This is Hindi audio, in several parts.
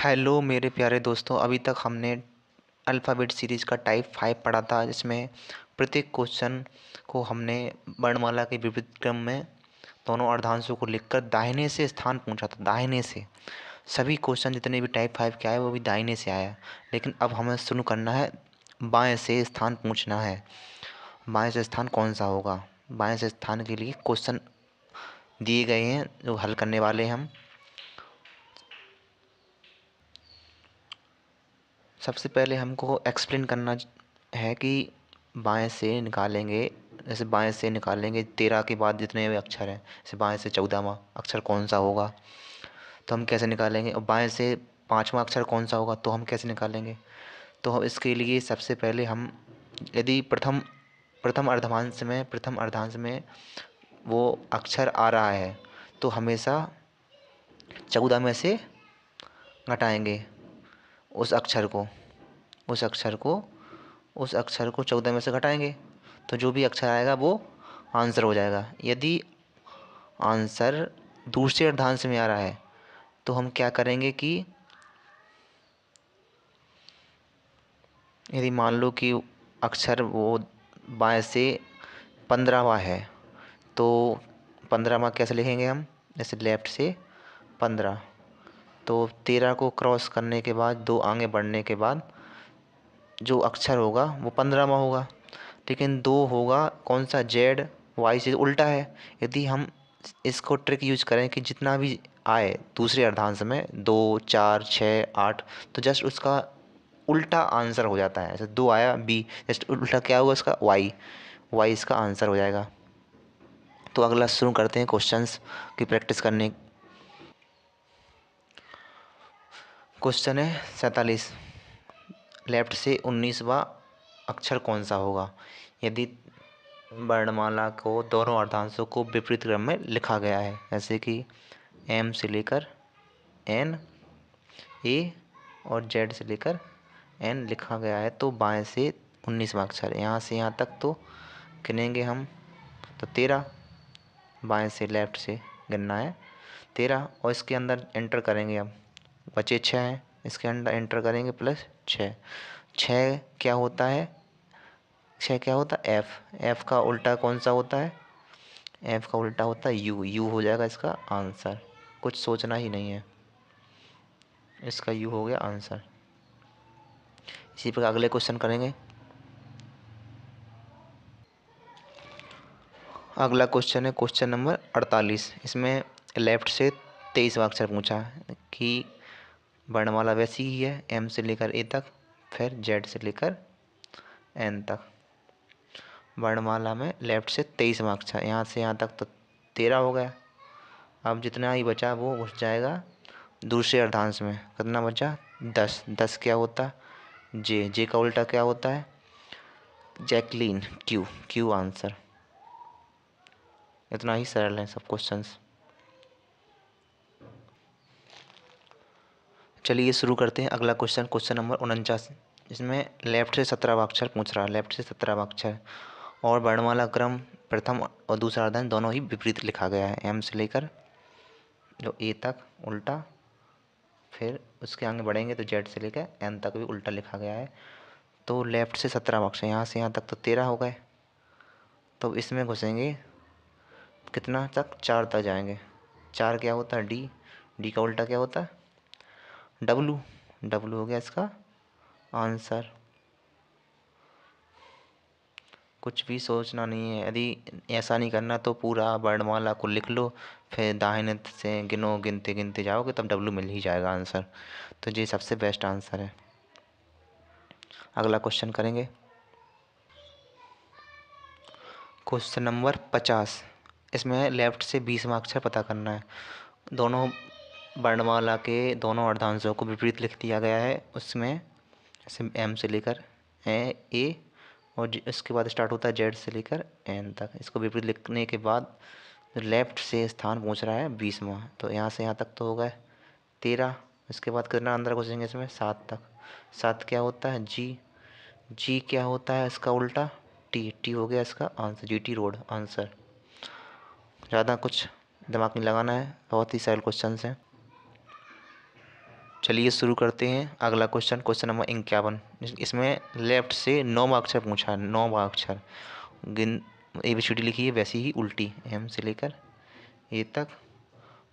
हेलो मेरे प्यारे दोस्तों, अभी तक हमने अल्फ़ाबेट सीरीज़ का टाइप 5 पढ़ा था, जिसमें प्रत्येक क्वेश्चन को हमने वर्णमाला के विपरीत क्रम में दोनों अर्धांशों को लिखकर दाहिने से स्थान पूछा था। दाहिने से सभी क्वेश्चन जितने भी टाइप 5 के आए वो भी दाहिने से आया। लेकिन अब हमें शुरू करना है, बाएं से स्थान पूछना है। बाएं से स्थान कौन सा होगा? बाएं से स्थान के लिए क्वेश्चन दिए गए हैं जो हल करने वाले हैं हम। सबसे पहले हमको एक्सप्लेन करना है कि बाएं से निकालेंगे, जैसे बाएं से निकालेंगे 13 के बाद जितने भी अक्षर हैं, जैसे बाएं से 14वां अक्षर कौन सा होगा तो हम कैसे निकालेंगे, और बाएं से 5वां अक्षर कौन सा होगा तो हम कैसे निकालेंगे। तो हम इसके लिए सबसे पहले हम, यदि प्रथम प्रथम अर्धांश में वो अक्षर आ रहा है तो हमेशा 14 में से घटाएंगे उस अक्षर को उस अक्षर को उस अक्षर को 14 में से घटाएंगे तो जो भी अक्षर आएगा वो आंसर हो जाएगा। यदि आंसर दूसरे अर्धांश में आ रहा है तो हम क्या करेंगे कि यदि मान लो कि अक्षर वो बाएं से 15वां है तो 15वां कैसे लिखेंगे हम, जैसे लेफ्ट से 15, तो 13 को क्रॉस करने के बाद, दो आगे बढ़ने के बाद जो अक्षर होगा वो 15वां होगा। लेकिन दो होगा कौन सा, जेड वाई से उल्टा है। यदि हम इसको ट्रिक यूज करें कि जितना भी आए दूसरे अर्धांश में 2 4 6 8 तो जस्ट उसका उल्टा आंसर हो जाता है। जैसे 2 आया बी, जस्ट उल्टा क्या होगा उसका, वाई। वाई इसका आंसर हो जाएगा। तो अगला शुरू करते हैं क्वेश्चंस की प्रैक्टिस करने। क्वेश्चन है 47, लेफ्ट से 19वां अक्षर कौन सा होगा यदि वर्णमाला को दोनों अर्धांशों को विपरीत क्रम में लिखा गया है, जैसे कि एम से लेकर एन, ए और जेड से लेकर एन लिखा गया है। तो बाएं से 19वां अक्षर, यहाँ से यहाँ तक तो गिनेंगे हम, तो 13। बाएं से लेफ्ट से गिनना है 13 और इसके अंदर एंटर करेंगे हम, बचे 6 हैं, इसके अंदर एंटर करेंगे प्लस 6। 6 क्या होता है, 6 क्या होता है, एफ। एफ का उल्टा कौन सा होता है, एफ का उल्टा होता है यू। यू हो जाएगा इसका आंसर, कुछ सोचना ही नहीं है, इसका यू हो गया आंसर। इसी प्रकार अगले क्वेश्चन करेंगे। अगला क्वेश्चन है क्वेश्चन नंबर 48। इसमें लेफ्ट से 23वां अक्षर पूछा है कि वर्णमाला वैसी ही है, एम से लेकर ए तक, फिर जेड से लेकर एन तक। वर्णमाला में लेफ्ट से 23वां अक्षर, यहाँ से यहाँ तक तो 13 हो गया। अब जितना ही बचा वो घुस जाएगा दूसरे अर्धांश में। कितना बचा, 10। 10 क्या होता, जे। जे का उल्टा क्या होता है, जैकलीन, क्यू। Q answer. इतना ही सरल है सब क्वेश्चंस। चलिए शुरू करते हैं अगला क्वेश्चन, क्वेश्चन नंबर 49। इसमें लेफ्ट से 17वां अक्षर पूछ रहा है, लेफ्ट से 17वां अक्षर, और वर्णमाला क्रम प्रथम और दूसरा अर्धांश दोनों ही विपरीत लिखा गया है। एम से लेकर जो ए तक उल्टा, फिर उसके आगे बढ़ेंगे तो जेड से लेकर एन तक भी उल्टा लिखा गया है। तो लेफ्ट से 17वां अक्षर, यहाँ से यहाँ तक तो 13 हो गए। तो इसमें घुसेंगे कितना तक, 4 तक जाएंगे। 4 क्या होता है, डी। डी का उल्टा क्या होता है, डब्लू। डब्लू हो गया इसका आंसर। कुछ भी सोचना नहीं है। यदि ऐसा नहीं करना तो पूरा वर्णमाला को लिख लो, फिर दाहिने से गिनो, गिनते गिनते जाओगे तब डब्लू मिल ही जाएगा आंसर। तो ये सबसे बेस्ट आंसर है। अगला क्वेश्चन करेंगे, क्वेश्चन नंबर 50। इसमें लेफ्ट से 20वां अक्षर पता करना है। दोनों वर्णमाला के दोनों अर्धांशों को विपरीत लिख दिया गया है। उसमें जैसे एम से लेकर ए और इसके बाद स्टार्ट होता है जेड से लेकर एन तक। इसको विपरीत लिखने के बाद लेफ्ट से स्थान पूछ रहा है 20वां, तो यहाँ से यहाँ तक तो हो गए 13। इसके बाद कितना अंदर घुसेंगे इसमें, 7 तक। 7 क्या होता है, जी। जी क्या होता है इसका उल्टा, टी। टी हो गया इसका answer, G T road answer. ज़्यादा कुछ दिमाग नहीं लगाना है, बहुत ही सरल क्वेश्चन हैं। चलिए शुरू करते हैं अगला क्वेश्चन। Question number 51। इसमें लेफ्ट से 9वां अक्षर पूछा है। 9वां अक्षर गिन ABCD लिखी है वैसी ही उल्टी, M से लेकर A तक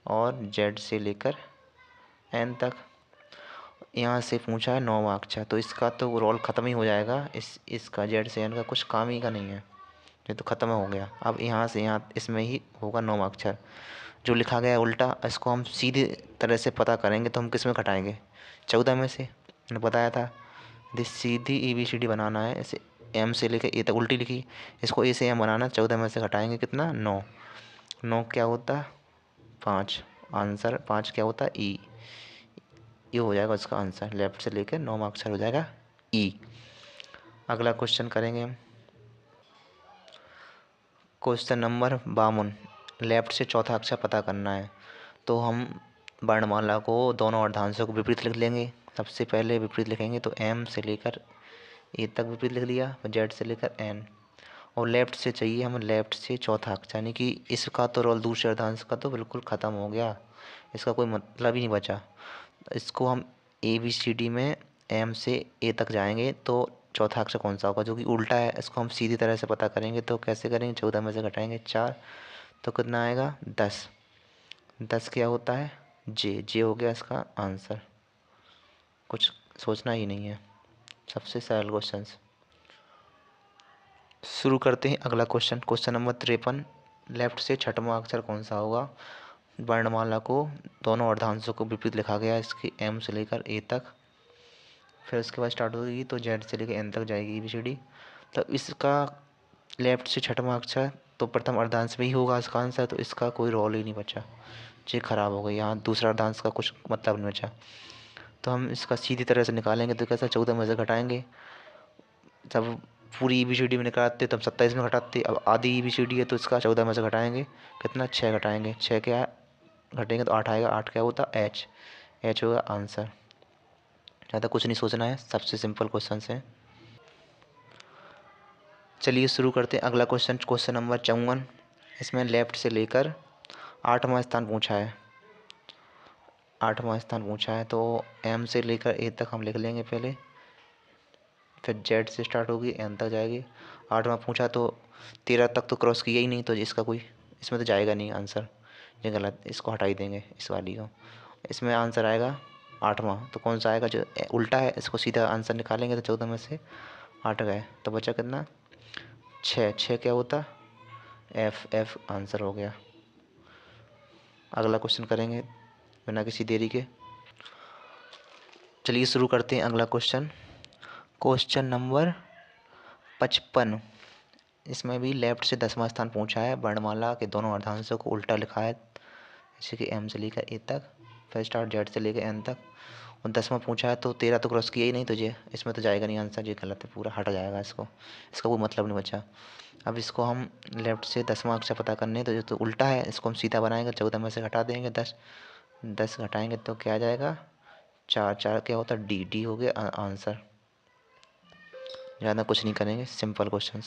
और Z से लेकर N तक। यहाँ से पूछा है 9वां अक्षर, तो इसका तो रोल ख़त्म ही हो जाएगा। इसका Z से N का कुछ काम ही का नहीं है, ये तो ख़त्म हो गया। अब यहाँ से यहाँ इसमें ही होगा 9वां अक्षर जो लिखा गया है उल्टा। इसको हम सीधी तरह से पता करेंगे तो हम किस में घटाएंगे? 14 में से। मैंने बताया था यदि सीधी ABCD बनाना है, ऐसे M से लेकर A तक उल्टी लिखी, इसको A से M बनाना, 14 में से घटाएंगे कितना? 9। 9 क्या होता है? 5। आंसर 5 क्या होता है? E। ये हो जाएगा उसका आंसर। लेफ्ट से लेकर 9वां अक्षर हो जाएगा E। अगला क्वेश्चन करेंगे हम। Question number 52। लेफ्ट से चौथा अक्षर पता करना है, तो हम वर्णमाला को दोनों अर्धांशों को विपरीत लिख लेंगे। सबसे पहले विपरीत लिखेंगे तो M से लेकर A तक विपरीत लिख लिया, और Z से लेकर N। और लेफ्ट से चाहिए हमें लेफ्ट से चौथा अक्षर, यानी कि इसका तो रोल दूसरे अर्धांश का तो बिल्कुल ख़त्म हो गया, इसका कोई मतलब ही नहीं बचा। इसको हम ABCD में M से A तक जाएंगे तो चौथा अक्षर कौन सा होगा जो कि उल्टा है, इसको हम सीधी तरह से पता करेंगे। तो कैसे करेंगे? 14 में से घटाएंगे 4, तो कितना आएगा? 10। 10 क्या होता है? जे हो गया इसका आंसर। कुछ सोचना ही नहीं है, सबसे सरल क्वेश्चन। शुरू करते हैं अगला क्वेश्चन। Question number 53। लेफ्ट से छठवां अक्षर कौन सा होगा? वर्णमाला को दोनों अर्धांशों को विपरीत लिखा गया है, इसकी M से लेकर A तक, फिर उसके बाद स्टार्ट होगी तो Z से लेकर N तक जाएगी ABCD। तो इसका लेफ्ट से छठवां अक्षर तो प्रथम अर्धांश में ही होगा इसका आंसर, तो इसका कोई रोल ही नहीं बचा, ये खराब हो गई। यहाँ दूसरा अर्धांश का कुछ मतलब नहीं बचा, तो हम इसका सीधी तरह से निकालेंगे तो कैसा? 14 में से घटाएंगे। जब पूरी ABCD में निकालते तो हम 27 में घटाते, अब आधी ABCD है तो इसका 14 में से घटाएंगे कितना? 6 घटाएंगे। 6 क्या घटेंगे तो 8 आएगा। 8 क्या होता? H। H होगा आंसर। ज़्यादा कुछ नहीं सोचना है, सबसे सिंपल क्वेश्चन है। चलिए शुरू करते हैं अगला क्वेश्चन। Question number 54। इसमें लेफ्ट से लेकर 8वां स्थान पूछा है। 8वां स्थान पूछा है तो M से लेकर A तक हम लिख लेंगे पहले, फिर Z से स्टार्ट होगी N तक जाएगी। 8वां पूछा तो 13 तक तो क्रॉस किया ही नहीं, तो इसका कोई इसमें तो जाएगा नहीं आंसर, ये गलत, इसको हटा ही देंगे इस वाली को। इसमें आंसर आएगा 8वां, तो कौन सा आएगा? जो उल्टा है, इसको सीधा आंसर निकालेंगे तो 14 में से 8 गए, तो बचा कितना? 6। 6 क्या होता? F आंसर हो गया। अगला क्वेश्चन करेंगे बिना किसी देरी के। चलिए शुरू करते हैं अगला क्वेश्चन। Question number 55। इसमें भी लेफ्ट से 10वां स्थान पूछा है। वर्णमाला के दोनों अर्धांशों को उल्टा लिखा है, जैसे कि M से लेकर A तक, फिर स्टार्ट Z से लेकर N तक। और 10वां पूछा है तो 13 तो क्रॉस किया ही नहीं, तो ये इसमें तो जाएगा नहीं आंसर, ये गलत है, पूरा हट जाएगा इसको, इसका कोई मतलब नहीं बचा। अब इसको हम लेफ्ट से 10वां अक्षर पता करने, तो जो तो उल्टा है इसको हम सीधा बनाएंगे। 14 में से घटा देंगे 10। 10 घटाएंगे तो क्या आ जाएगा? 4। 4 क्या होता है? D हो गया आंसर। ज़्यादा कुछ नहीं करेंगे, सिंपल क्वेश्चन।